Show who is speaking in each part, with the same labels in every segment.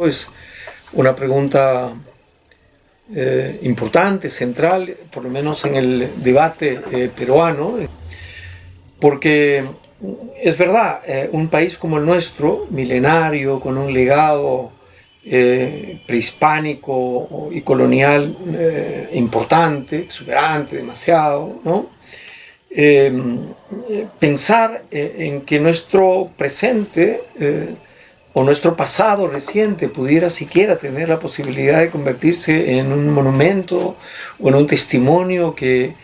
Speaker 1: Es una pregunta importante, central, por lo menos en el debate peruano, porque es verdad, un país como el nuestro, milenario, con un legado prehispánico y colonial importante, exuberante, demasiado, ¿no? Pensar en que nuestro presente o nuestro pasado reciente pudiera siquiera tener la posibilidad de convertirse en un monumento o en un testimonio que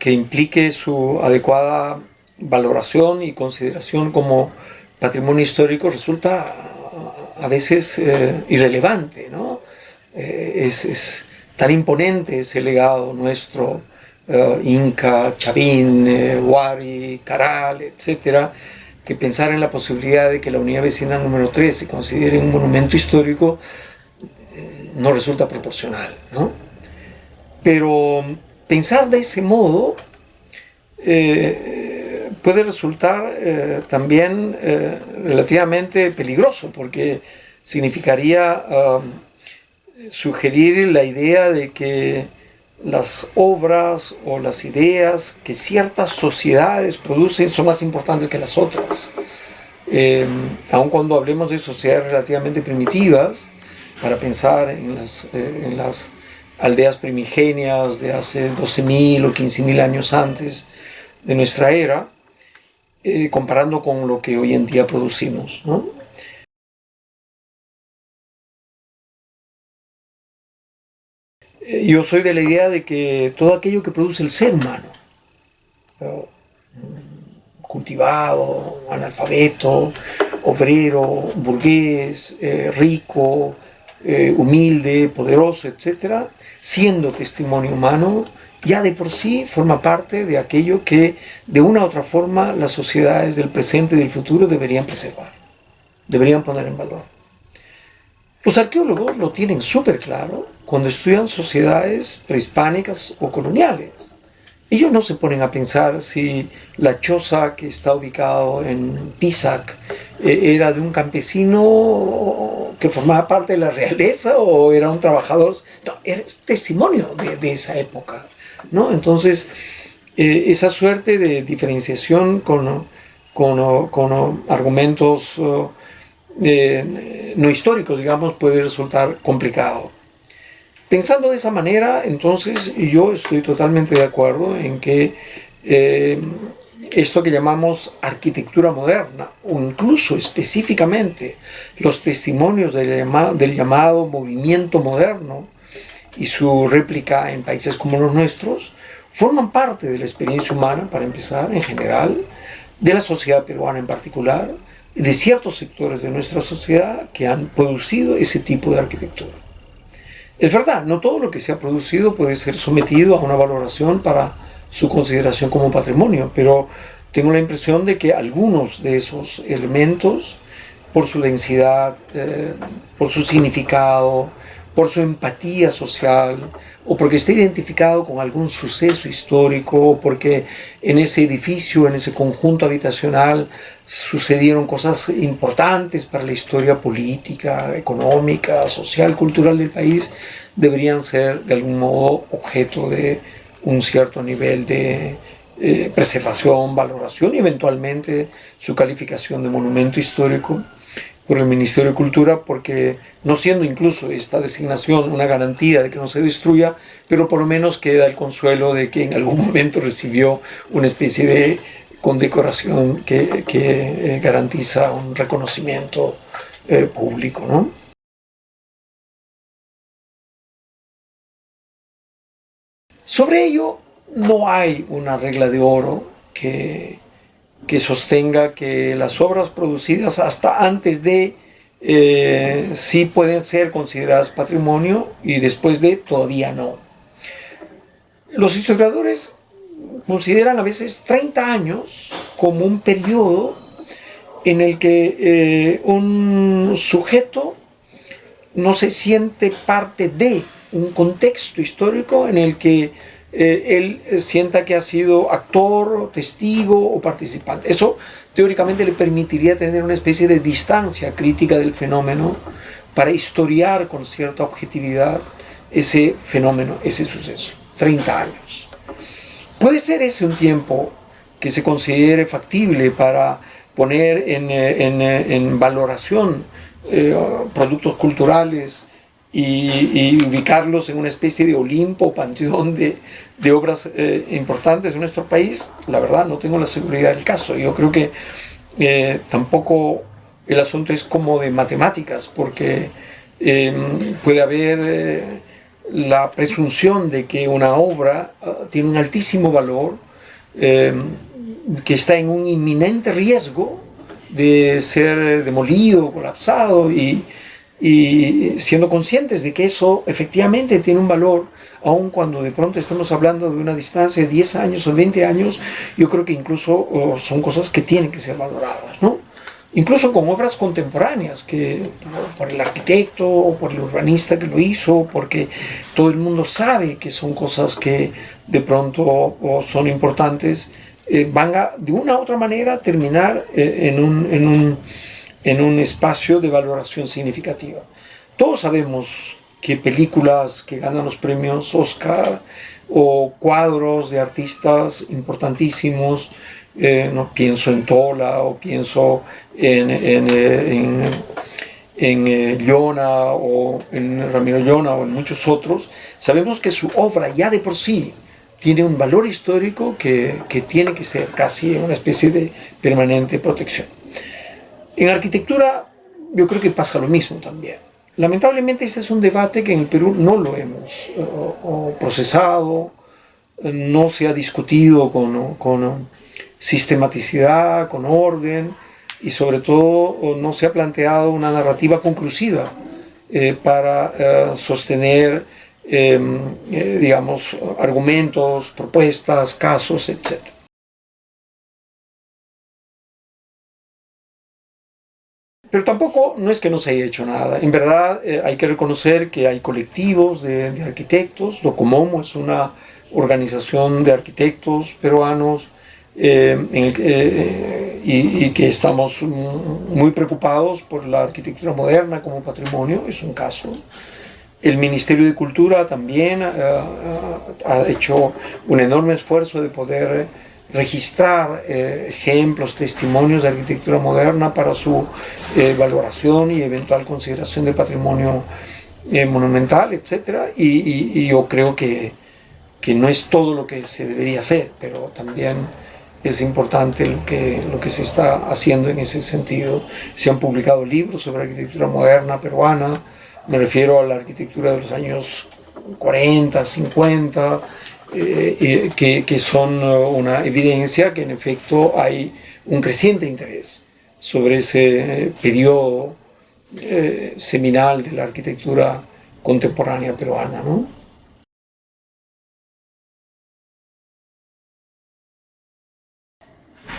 Speaker 1: implique su adecuada valoración y consideración como patrimonio histórico resulta a veces irrelevante, ¿no? Es tan imponente ese legado nuestro, Inca, Chavín, Huari, Caral, etcétera, que pensar en la posibilidad de que la unidad vecinal número 3 se considere un monumento histórico no resulta proporcional, ¿no? Pero pensar de ese modo puede resultar también relativamente peligroso, porque significaría sugerir la idea de que las obras o las ideas que ciertas sociedades producen son más importantes que las otras. Aun cuando hablemos de sociedades relativamente primitivas, para pensar en las aldeas primigenias de hace 12.000 o 15.000 años antes de nuestra era, comparando con lo que hoy en día producimos, ¿no? Yo soy de la idea de que todo aquello que produce el ser humano, cultivado, analfabeto, obrero, burgués, rico, humilde, poderoso, etc., siendo testimonio humano, ya de por sí forma parte de aquello que de una u otra forma las sociedades del presente y del futuro deberían preservar, deberían poner en valor. Los arqueólogos lo tienen súper claro cuando estudian sociedades prehispánicas o coloniales. Ellos no se ponen a pensar si la choza que está ubicado en Pisac era de un campesino que formaba parte de la realeza o era un trabajador. No, era testimonio de esa época, ¿no? Entonces, esa suerte de diferenciación con argumentos no históricos, digamos, puede resultar complicado. Pensando de esa manera, entonces yo estoy totalmente de acuerdo en que esto que llamamos arquitectura moderna, o incluso específicamente los testimonios del llamado movimiento moderno y su réplica en países como los nuestros, forman parte de la experiencia humana, para empezar, en general, de la sociedad peruana en particular, y de ciertos sectores de nuestra sociedad que han producido ese tipo de arquitectura. Es verdad, no todo lo que se ha producido puede ser sometido a una valoración para su consideración como patrimonio, pero tengo la impresión de que algunos de esos elementos, por su densidad, por su significado, por su empatía social, o porque está identificado con algún suceso histórico, o porque en ese edificio, en ese conjunto habitacional, sucedieron cosas importantes para la historia política, económica, social, cultural del país, deberían ser de algún modo objeto de un cierto nivel de preservación, valoración y eventualmente su calificación de monumento histórico por el Ministerio de Cultura, porque no siendo incluso esta designación una garantía de que no se destruya, pero por lo menos queda el consuelo de que en algún momento recibió una especie de condecoración que garantiza un reconocimiento público, ¿no? Sobre ello no hay una regla de oro que sostenga que las obras producidas hasta antes de sí pueden ser consideradas patrimonio y después de todavía no. Los historiadores consideran a veces 30 años como un periodo en el que un sujeto no se siente parte de un contexto histórico en el que él sienta que ha sido actor, testigo o participante. Eso teóricamente le permitiría tener una especie de distancia crítica del fenómeno para historiar con cierta objetividad ese fenómeno, ese suceso. 30 años. Puede ser ese un tiempo que se considere factible para poner en valoración productos culturales y ubicarlos en una especie de Olimpo, panteón de obras importantes en nuestro país. La verdad, no tengo la seguridad del caso. Yo creo que tampoco el asunto es como de matemáticas, porque puede haber la presunción de que una obra tiene un altísimo valor, que está en un inminente riesgo de ser demolido, colapsado, y siendo conscientes de que eso efectivamente tiene un valor, aun cuando de pronto estamos hablando de una distancia de 10 años o 20 años, yo creo que incluso son cosas que tienen que ser valoradas, ¿no? Incluso con obras contemporáneas, que por el arquitecto o por el urbanista que lo hizo, porque todo el mundo sabe que son cosas que de pronto son importantes, van a de una u otra manera terminar en un espacio de valoración significativa. Todos sabemos que películas que ganan los premios Oscar o cuadros de artistas importantísimos, no pienso en Tola o pienso en Llona o en Ramiro Llona o en muchos otros, sabemos que su obra ya de por sí tiene un valor histórico que tiene que ser casi una especie de permanente protección. En arquitectura yo creo que pasa lo mismo también. Lamentablemente este es un debate que en el Perú no lo hemos procesado, no se ha discutido con sistematicidad, con orden, y sobre todo no se ha planteado una narrativa conclusiva para sostener digamos, argumentos, propuestas, casos, etc. Pero tampoco no es que no se haya hecho nada. En verdad hay que reconocer que hay colectivos de arquitectos. Docomomo es una organización de arquitectos peruanos y que estamos muy preocupados por la arquitectura moderna como patrimonio, es un caso. El Ministerio de Cultura también ha hecho un enorme esfuerzo de poder registrar ejemplos, testimonios de arquitectura moderna para su valoración y eventual consideración de patrimonio monumental, etc. Y yo creo que no es todo lo que se debería hacer, pero también es importante lo que se está haciendo en ese sentido. Se han publicado libros sobre arquitectura moderna peruana. Me refiero a la arquitectura de los años 40, 50, que son una evidencia que en efecto hay un creciente interés sobre ese periodo seminal de la arquitectura contemporánea peruana, ¿no?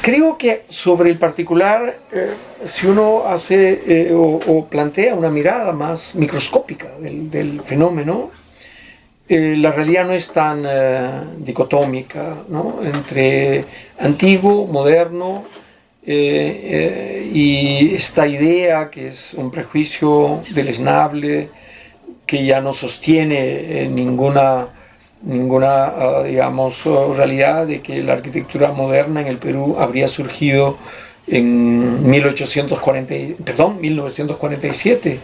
Speaker 1: Creo que sobre el particular, si uno hace o plantea una mirada más microscópica del fenómeno, la realidad no es tan dicotómica, ¿no? Entre antiguo, moderno, y esta idea que es un prejuicio deleznable, que ya no sostiene ninguna digamos, realidad de que la arquitectura moderna en el Perú habría surgido en 1947,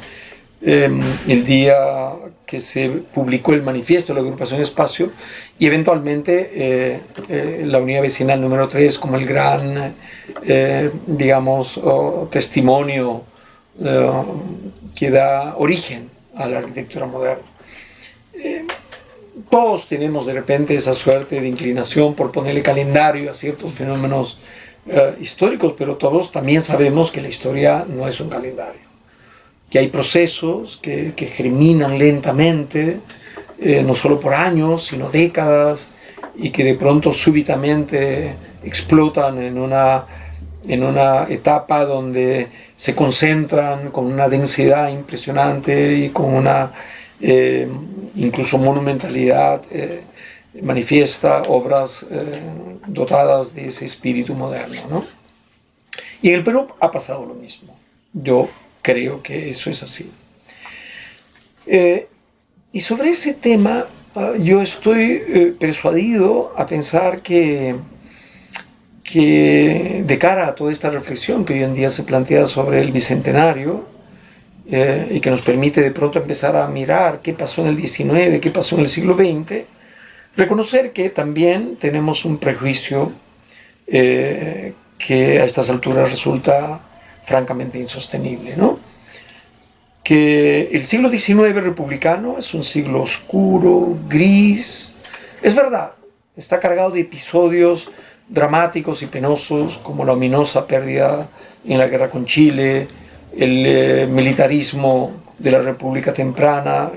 Speaker 1: el día que se publicó el manifiesto de la agrupación Espacio, y eventualmente la unidad vecinal número 3 como el gran, digamos, testimonio que da origen a la arquitectura moderna. Todos tenemos de repente esa suerte de inclinación por ponerle calendario a ciertos fenómenos históricos, pero todos también sabemos que la historia no es un calendario, que hay procesos que germinan lentamente, no solo por años, sino décadas, y que de pronto súbitamente explotan en una etapa donde se concentran con una densidad impresionante y con una incluso monumentalidad manifiesta, obras dotadas de ese espíritu moderno, ¿no? Y en el Perú ha pasado lo mismo. Yo creo que eso es así. Eh, y sobre ese tema, yo estoy persuadido a pensar que de cara a toda esta reflexión que hoy en día se plantea sobre el Bicentenario, y que nos permite de pronto empezar a mirar qué pasó en el XIX, qué pasó en el siglo XX, reconocer que también tenemos un prejuicio que a estas alturas resulta francamente insostenible, ¿no? Que el siglo XIX republicano es un siglo oscuro, gris. Es verdad, está cargado de episodios dramáticos y penosos como la ominosa pérdida en la guerra con Chile, el militarismo de la República Temprana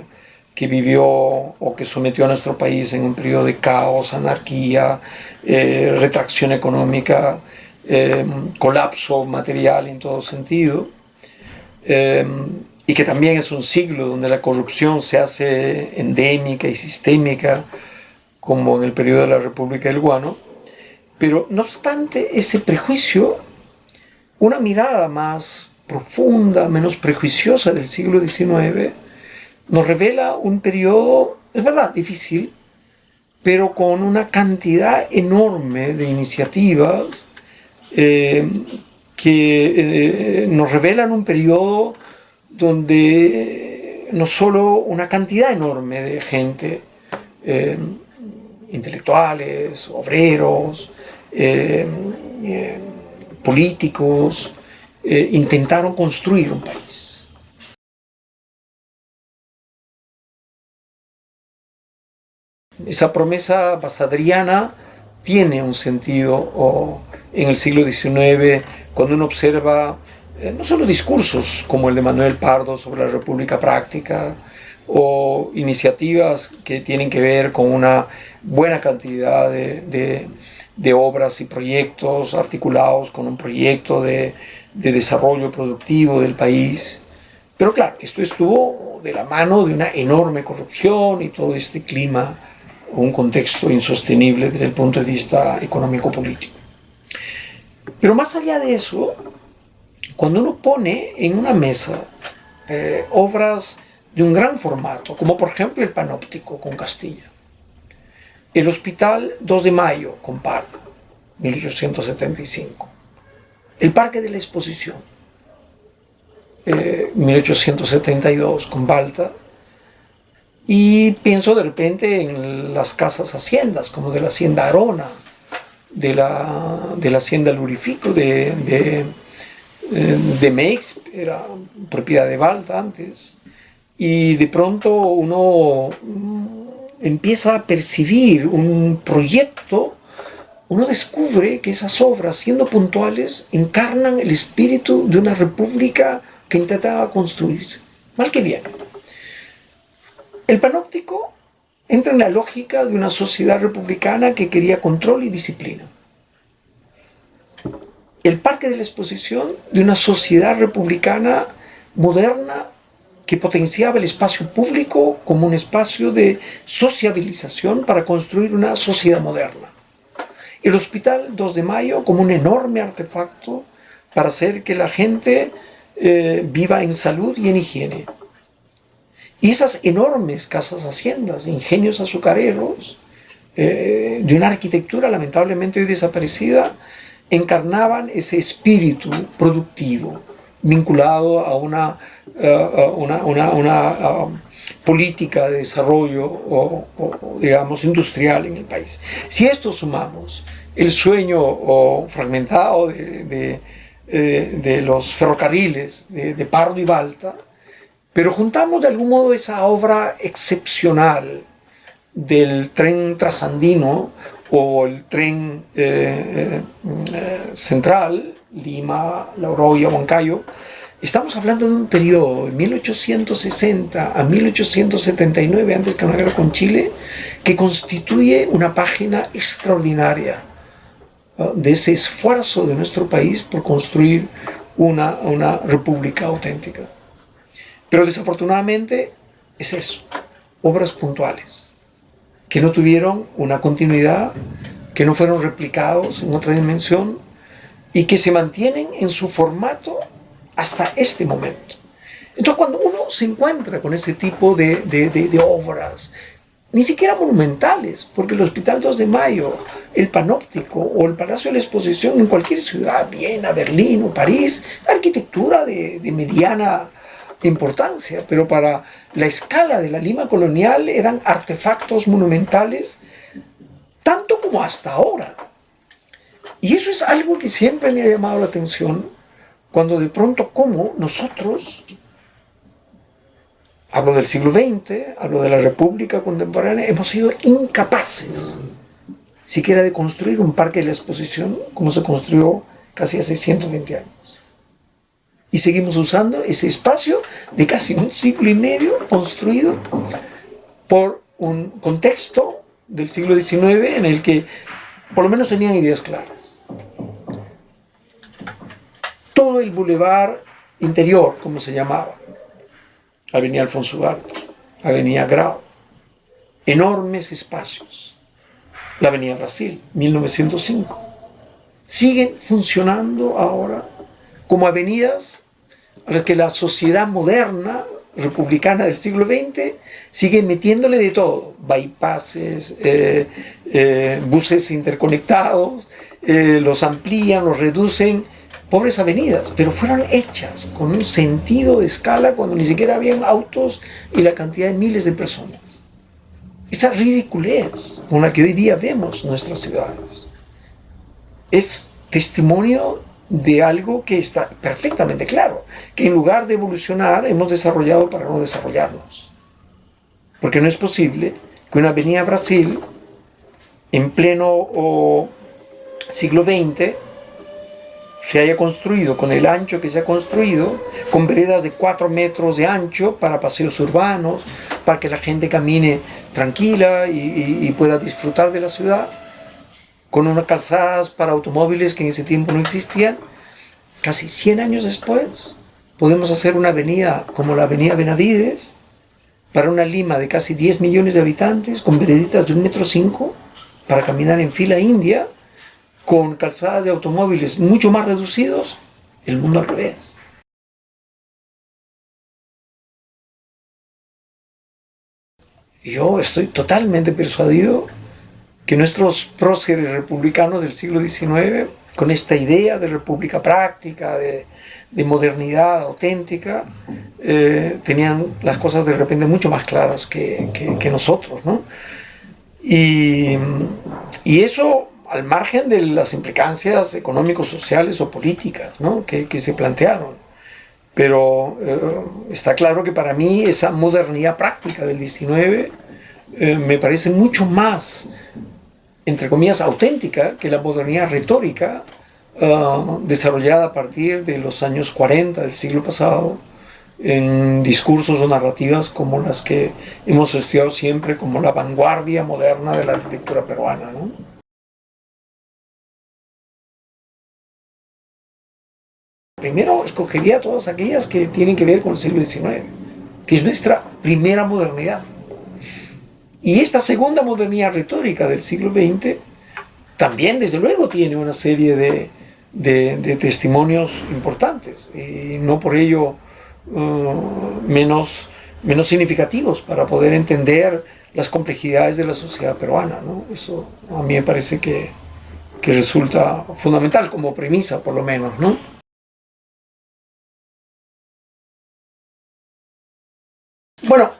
Speaker 1: que vivió o que sometió a nuestro país en un periodo de caos, anarquía, retracción económica, colapso material en todo sentido, y que también es un siglo donde la corrupción se hace endémica y sistémica, como en el periodo de la República del Guano. Pero no obstante ese prejuicio, una mirada más profunda, menos prejuiciosa del siglo XIX, nos revela un periodo, es verdad, difícil, pero con una cantidad enorme de iniciativas que nos revelan un periodo donde no solo una cantidad enorme de gente, intelectuales, obreros, políticos, intentaron construir un país. Esa promesa basadriana tiene un sentido en el siglo XIX cuando uno observa no solo discursos como el de Manuel Pardo sobre la República Práctica o iniciativas que tienen que ver con una buena cantidad de obras y proyectos articulados con un proyecto de desarrollo productivo del país. Pero claro, esto estuvo de la mano de una enorme corrupción y todo este clima, un contexto insostenible desde el punto de vista económico-político. Pero más allá de eso, cuando uno pone en una mesa obras de un gran formato, como por ejemplo el Panóptico con Castilla, el Hospital 2 de Mayo con Pardo, 1875, el Parque de la Exposición, 1872 con Balta, y pienso de repente en las casas haciendas, como de la Hacienda Arona, de la Hacienda Lurifico, de Meix, era propiedad de Balta antes, y de pronto uno empieza a percibir un proyecto, uno descubre que esas obras, siendo puntuales, encarnan el espíritu de una república que intentaba construirse, mal que bien. El Panóptico entra en la lógica de una sociedad republicana que quería control y disciplina. El Parque de la Exposición de una sociedad republicana moderna que potenciaba el espacio público como un espacio de sociabilización para construir una sociedad moderna. El Hospital 2 de Mayo como un enorme artefacto para hacer que la gente viva en salud y en higiene. Y esas enormes casas haciendas, ingenios azucareros, de una arquitectura lamentablemente hoy desaparecida, encarnaban ese espíritu productivo vinculado a una política de desarrollo digamos industrial en el país. Si esto sumamos el sueño fragmentado de los ferrocarriles de Pardo y Balta, pero juntamos de algún modo esa obra excepcional del tren trasandino o el tren central, Lima, La Oroya, Huancayo, estamos hablando de un periodo de 1860 a 1879, antes que la guerra con Chile, que constituye una página extraordinaria de ese esfuerzo de nuestro país por construir una república auténtica. Pero desafortunadamente es eso, obras puntuales, que no tuvieron una continuidad, que no fueron replicados en otra dimensión y que se mantienen en su formato hasta este momento. Entonces, cuando uno se encuentra con ese tipo de obras, ni siquiera monumentales, porque el Hospital 2 de Mayo, el Panóptico o el Palacio de la Exposición en cualquier ciudad, Viena, Berlín o París, arquitectura de mediana importancia, pero para la escala de la Lima colonial eran artefactos monumentales, tanto como hasta ahora. Y eso es algo que siempre me ha llamado la atención, cuando de pronto como nosotros, hablo del siglo XX, hablo de la República contemporánea, hemos sido incapaces siquiera de construir un parque de la exposición como se construyó casi hace 120 años. Y seguimos usando ese espacio de casi un siglo y medio construido por un contexto del siglo XIX en el que por lo menos tenían ideas claras. Todo el bulevar interior, como se llamaba, Avenida Alfonso Ugarte, Avenida Grau, enormes espacios, la Avenida Brasil, 1905, siguen funcionando ahora como avenidas a las que la sociedad moderna, republicana del siglo XX, sigue metiéndole de todo, bypasses, buses interconectados, los amplían, los reducen, pobres avenidas, pero fueron hechas con un sentido de escala cuando ni siquiera habían autos y la cantidad de miles de personas. Esa ridiculez con la que hoy día vemos nuestras ciudades es testimonio de algo que está perfectamente claro, que en lugar de evolucionar hemos desarrollado para no desarrollarnos. Porque no es posible que una avenida Brasil en pleno siglo XX se haya construido con el ancho que se ha construido, con veredas de 4 metros de ancho para paseos urbanos, para que la gente camine tranquila y pueda disfrutar de la ciudad, con unas calzadas para automóviles que en ese tiempo no existían. Casi 100 años después podemos hacer una avenida como la avenida Benavides para una Lima de casi 10 millones de habitantes, con vereditas de 1,5 metros para caminar en fila india, con calzadas de automóviles mucho más reducidos, el mundo al revés. Yo estoy totalmente persuadido que nuestros próceres republicanos del siglo XIX, con esta idea de república práctica, de modernidad auténtica, tenían las cosas de repente mucho más claras que nosotros, ¿no? Y eso al margen de las implicancias económicos, sociales o políticas, ¿no? que se plantearon. Pero está claro que para mí esa modernidad práctica del XIX me parece mucho más, entre comillas, auténtica que la modernidad retórica desarrollada a partir de los años 40 del siglo pasado en discursos o narrativas como las que hemos estudiado siempre como la vanguardia moderna de la arquitectura peruana, ¿no? Primero escogería todas aquellas que tienen que ver con el siglo XIX, que es nuestra primera modernidad. Y esta segunda modernidad retórica del siglo XX también, desde luego, tiene una serie de testimonios importantes, y no por ello menos significativos para poder entender las complejidades de la sociedad peruana, ¿no? Eso a mí me parece que resulta fundamental como premisa, por lo menos, ¿no? Bueno,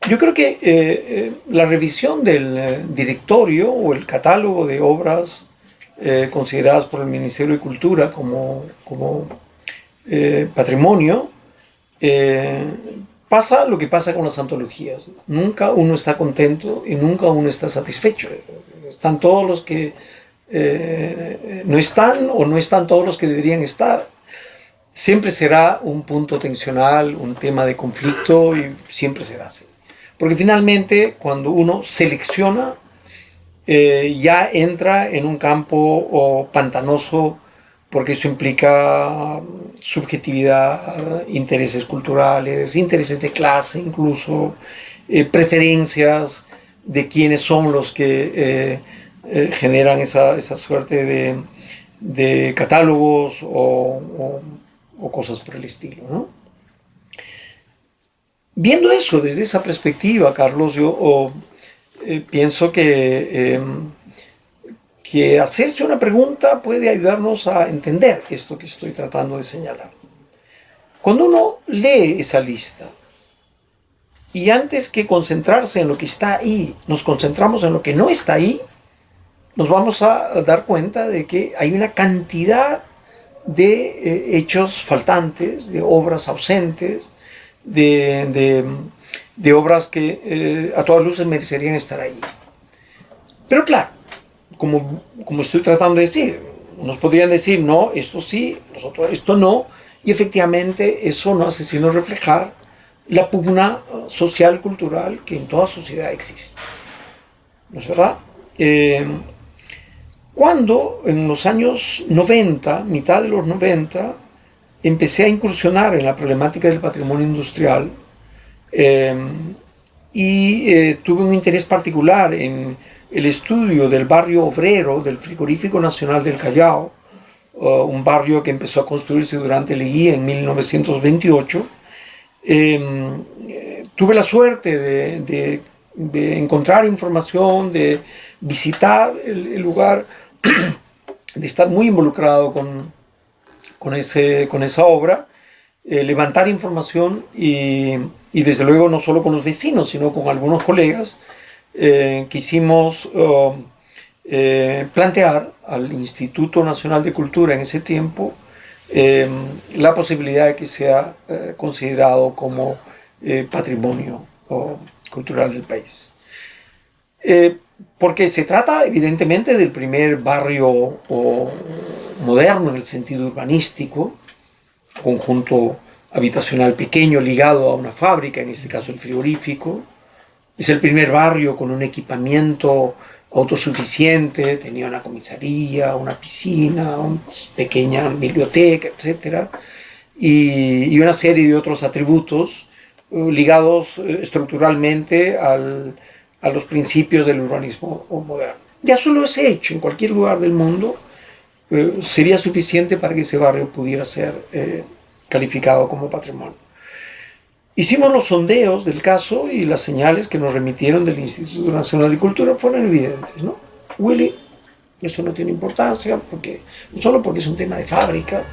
Speaker 1: yo creo que la revisión del directorio o el catálogo de obras consideradas por el Ministerio de Cultura como patrimonio, pasa lo que pasa con las antologías. Nunca uno está contento y nunca uno está satisfecho. Están todos los que no están o no están todos los que deberían estar. Siempre será un punto tensional, un tema de conflicto y siempre será así. Porque finalmente cuando uno selecciona ya entra en un campo pantanoso, porque eso implica subjetividad, intereses culturales, intereses de clase incluso, preferencias de quiénes son los que generan esa suerte de catálogos o cosas por el estilo, ¿no? Viendo eso desde esa perspectiva, Carlos, yo pienso que hacerse una pregunta puede ayudarnos a entender esto que estoy tratando de señalar. Cuando uno lee esa lista y antes que concentrarse en lo que está ahí, nos concentramos en lo que no está ahí, nos vamos a dar cuenta de que hay una cantidad de hechos faltantes, de obras ausentes, de obras que a todas luces merecerían estar ahí. Pero claro, como estoy tratando de decir, unos podrían decir, no, esto sí, nosotros esto no, y efectivamente eso no hace sino reflejar la pugna social, cultural que en toda sociedad existe. ¿No es verdad? Cuando en los años 90, mitad de los 90, empecé a incursionar en la problemática del patrimonio industrial tuve un interés particular en el estudio del barrio obrero del Frigorífico Nacional del Callao, un barrio que empezó a construirse durante Leguía en 1928. Tuve la suerte de encontrar información, de visitar el lugar, de estar muy involucrado con esa obra, levantar información y desde luego no solo con los vecinos, sino con algunos colegas, quisimos plantear al Instituto Nacional de Cultura en ese tiempo la posibilidad de que sea considerado como patrimonio cultural del país. Porque se trata evidentemente del primer barrio moderno en el sentido urbanístico, conjunto habitacional pequeño ligado a una fábrica, en este caso el frigorífico. Es el primer barrio con un equipamiento autosuficiente, tenía una comisaría, una piscina, una pequeña biblioteca, etc. Y una serie de otros atributos ligados estructuralmente a los principios del urbanismo moderno. Ya solo ese hecho en cualquier lugar del mundo sería suficiente para que ese barrio pudiera ser calificado como patrimonio. Hicimos los sondeos del caso y las señales que nos remitieron del Instituto Nacional de Cultura fueron evidentes, ¿no? Willy, eso no tiene importancia, no solo porque es un tema de fábrica,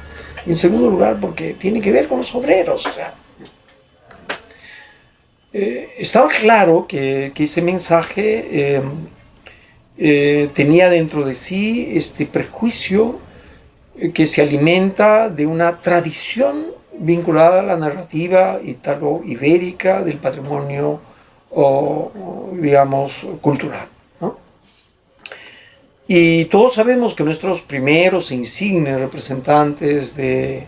Speaker 1: y en segundo lugar porque tiene que ver con los obreros. O sea, estaba claro que ese mensaje tenía dentro de sí este prejuicio que se alimenta de una tradición vinculada a la narrativa italo-ibérica del patrimonio, digamos, cultural, ¿no? Y todos sabemos que nuestros primeros insignes representantes de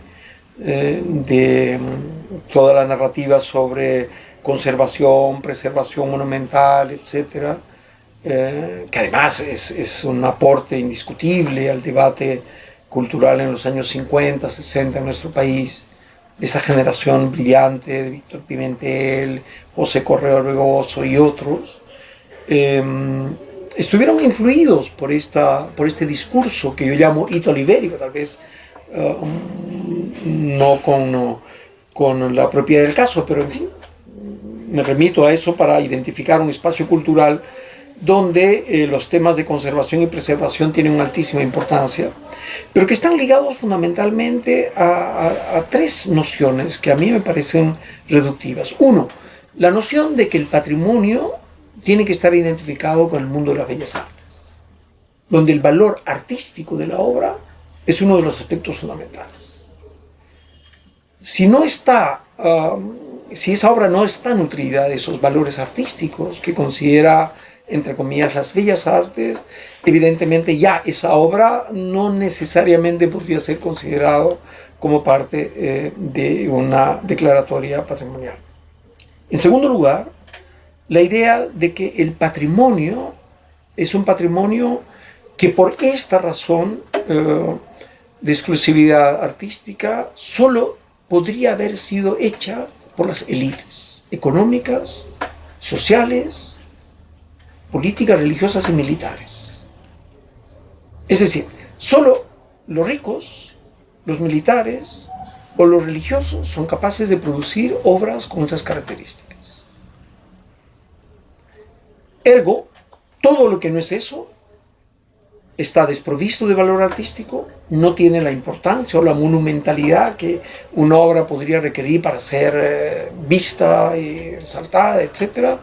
Speaker 1: toda la narrativa sobre conservación, preservación monumental, etc., que además es un aporte indiscutible al debate cultural en los años 50, 60 en nuestro país, de esa generación brillante de Víctor Pimentel, José Correa Orbegoso y otros, estuvieron influidos por este discurso que yo llamo italo-ibérico, tal vez no con la propiedad del caso, pero en fin, me remito a eso para identificar un espacio cultural donde los temas de conservación y preservación tienen una altísima importancia, pero que están ligados fundamentalmente a tres nociones que a mí me parecen reductivas. Uno, la noción de que el patrimonio tiene que estar identificado con el mundo de las bellas artes, donde el valor artístico de la obra es uno de los aspectos fundamentales. Si esa obra no está nutrida de esos valores artísticos que considera, entre comillas, las bellas artes, evidentemente ya esa obra no necesariamente podría ser considerado como parte de una declaratoria patrimonial. En segundo lugar, la idea de que el patrimonio es un patrimonio que por esta razón de exclusividad artística solo podría haber sido hecha por las élites económicas, sociales, políticas, religiosas y militares. Es decir, solo los ricos, los militares, o los religiosos son capaces de producir obras con esas características. Ergo, todo lo que no es eso está desprovisto de valor artístico, no tiene la importancia o la monumentalidad que una obra podría requerir para ser vista y resaltada, etc.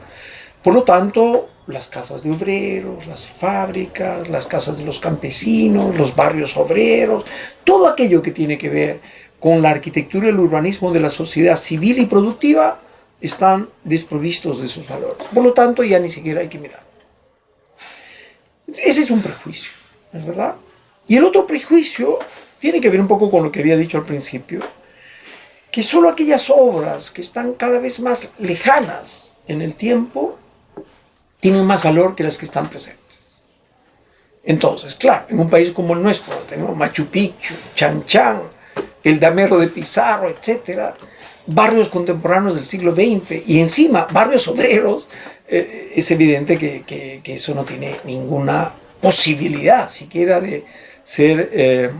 Speaker 1: Por lo tanto, las casas de obreros, las fábricas, las casas de los campesinos, los barrios obreros, todo aquello que tiene que ver con la arquitectura y el urbanismo de la sociedad civil y productiva están desprovistos de esos valores. Por lo tanto, ya ni siquiera hay que mirar. Ese es un prejuicio, ¿es verdad? Y el otro prejuicio tiene que ver un poco con lo que había dicho al principio, que solo aquellas obras que están cada vez más lejanas en el tiempo tienen más valor que las que están presentes. Entonces, claro, en un país como el nuestro, tenemos Machu Picchu, Chan Chan, el Damero de Pizarro, etc., barrios contemporáneos del siglo XX y encima barrios obreros, es evidente que eso no tiene ninguna posibilidad siquiera de ser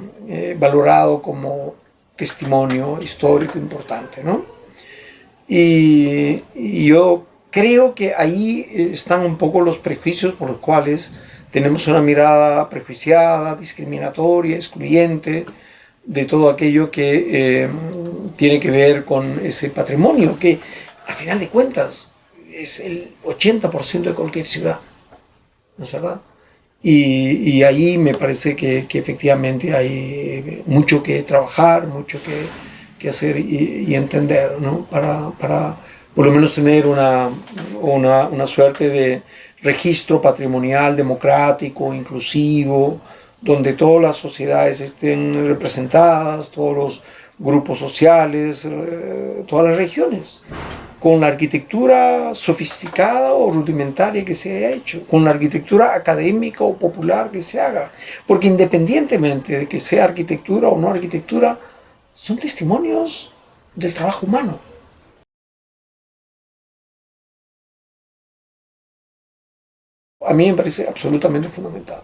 Speaker 1: valorado como testimonio histórico importante, ¿no? Y yo creo que ahí están un poco los prejuicios por los cuales tenemos una mirada prejuiciada, discriminatoria, excluyente de todo aquello que tiene que ver con ese patrimonio, que al final de cuentas es el 80% de cualquier ciudad, ¿no es verdad? Y ahí me parece que efectivamente hay mucho que trabajar, mucho que hacer y entender, ¿no? Para por lo menos tener una suerte de registro patrimonial democrático, inclusivo, donde todas las sociedades estén representadas, todos los grupos sociales, todas las regiones, con la arquitectura sofisticada o rudimentaria que se haya hecho, con la arquitectura académica o popular que se haga, porque independientemente de que sea arquitectura o no arquitectura, son testimonios del trabajo humano. A mí me parece absolutamente fundamental.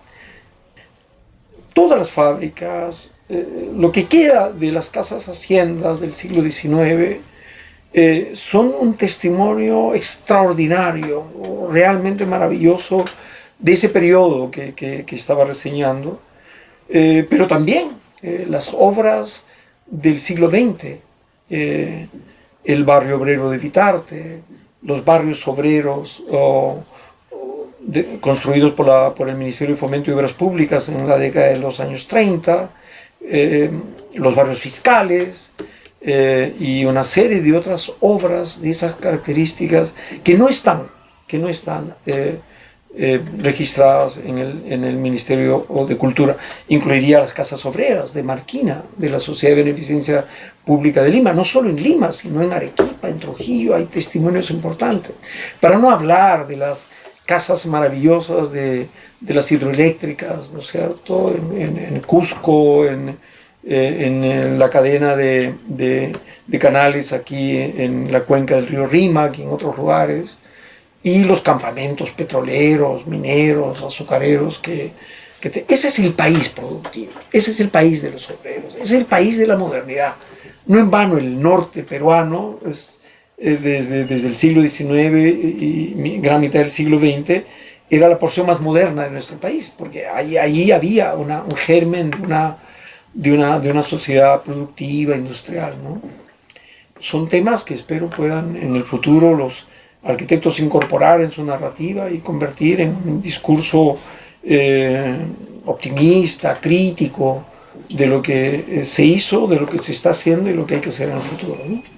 Speaker 1: Todas las fábricas, lo que queda de las casas haciendas del siglo XIX, son un testimonio extraordinario, realmente maravilloso de ese periodo que estaba reseñando, pero también las obras del siglo XX, el barrio obrero de Vitarte, los barrios obreros construidos por el Ministerio de Fomento y Obras Públicas en la década de los años 30, los barrios fiscales, y una serie de otras obras de esas características que no están registradas en el Ministerio de Cultura. Incluiría las casas obreras de Marquina, de la Sociedad de Beneficencia Pública de Lima, no solo en Lima, sino en Arequipa, en Trujillo, hay testimonios importantes. Para no hablar de las casas maravillosas de las hidroeléctricas, ¿no es cierto?, en Cusco, en la cadena de canales aquí en la cuenca del río Rímac y en otros lugares, y los campamentos petroleros, mineros, azucareros, ese es el país productivo, ese es el país de los obreros, ese es el país de la modernidad. No en vano el norte peruano, desde el siglo XIX y gran mitad del siglo XX, era la porción más moderna de nuestro país, porque ahí había un germen de una sociedad productiva, industrial, ¿no? Son temas que espero puedan en el futuro los arquitectos incorporar en su narrativa y convertir en un discurso optimista, crítico de lo que se hizo, de lo que se está haciendo y lo que hay que hacer en el futuro, ¿no?